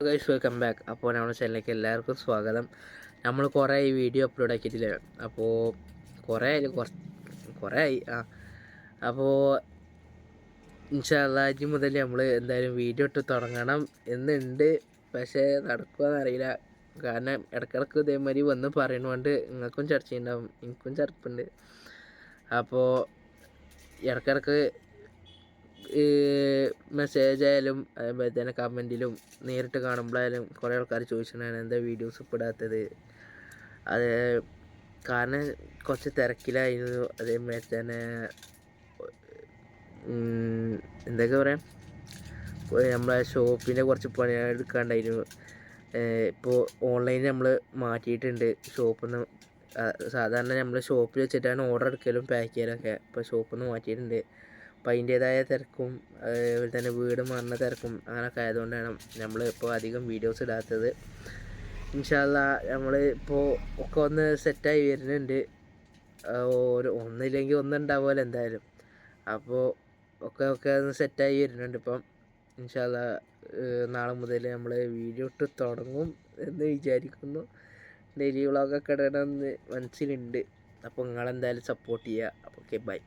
Guys welcome back. അപ്പോൾ നമ്മുടെ ചാനലിലേക്ക് എല്ലാവർക്കും സ്വാഗതം. നമ്മൾ കുറേ ഈ വീഡിയോ അപ്ലോഡ് ആക്കിയിട്ടില്ല. അപ്പോൾ കുറേ ആയി അപ്പോൾ ഇൻഷാ അല്ലാഹ് ഇനി മുതൽ നമ്മൾ എന്തായാലും വീഡിയോ ഇട്ട് തുടങ്ങണം എന്നുണ്ട്. പക്ഷേ നടക്കുമോയെന്ന് അറിയില്ല. കാരണം ഇടയ്ക്കിടയ്ക്ക് ഇതേമാതിരി വന്ന് പറയുന്നതുകൊണ്ട് നിങ്ങൾക്കും ചർച്ചയുണ്ടാവും, എനിക്കും ചർപ്പുണ്ട്. അപ്പോൾ ഇടയ്ക്കിടയ്ക്ക് മെസ്സേജ് ആയാലും അതുപോലെ തന്നെ കമൻറ്റിലും നേരിട്ട് കാണുമ്പോഴായാലും കുറേ ആൾക്കാർ ചോദിച്ചിട്ടുണ്ടായിരുന്നു എന്താ വീഡിയോസ് ഇടാത്തത്. അത് കാരണം കുറച്ച് തിരക്കിലായിരുന്നു. അതേമാതിരി തന്നെ എന്തൊക്കെ പറയാം, നമ്മളെ ഷോപ്പിൻ്റെ കുറച്ച് പണിയെടുക്കാണ്ടായിരുന്നു. ഇപ്പോൾ ഓൺലൈനിൽ നമ്മൾ മാറ്റിയിട്ടുണ്ട്. ഷോപ്പിൽ നിന്ന് സാധാരണ നമ്മൾ ഷോപ്പിൽ വെച്ചിട്ടാണ് ഓർഡർ എടുക്കലും പാക്ക് ചെയ്യലൊക്കെ. ഇപ്പോൾ ഷോപ്പിൽ നിന്ന് മാറ്റിയിട്ടുണ്ട്. അപ്പം അതിൻ്റേതായ തിരക്കും അതുപോലെ തന്നെ വീട് മാറുന്ന തിരക്കും അങ്ങനെയൊക്കെ ആയതുകൊണ്ടാണ് നമ്മൾ ഇപ്പോൾ അധികം വീഡിയോസ് ഇടാത്തത്. ഇൻഷാ അല്ലാഹ് നമ്മൾ ഇപ്പോൾ ഒക്കെ ഒന്ന് സെറ്റായി വരുന്നുണ്ട്. ഒന്നില്ലെങ്കിൽ ഒന്നുണ്ടാവുമല്ലോ എന്തായാലും. അപ്പോൾ ഒക്കെ ഒന്ന് സെറ്റായി വരുന്നുണ്ട് ഇപ്പം. ഇൻഷാ അല്ലാഹ് നാളെ മുതൽ നമ്മൾ വീഡിയോ ഇട്ട് തുടങ്ങും എന്ന് വിചാരിക്കുന്നു. ഡെയിലി വ്ളോഗൊക്കെ ഇടണമെന്ന് മനസ്സിലുണ്ട്. അപ്പോൾ നിങ്ങളെന്തായാലും സപ്പോർട്ട് ചെയ്യുക. അപ്പോൾ ഓക്കെ, ബൈ.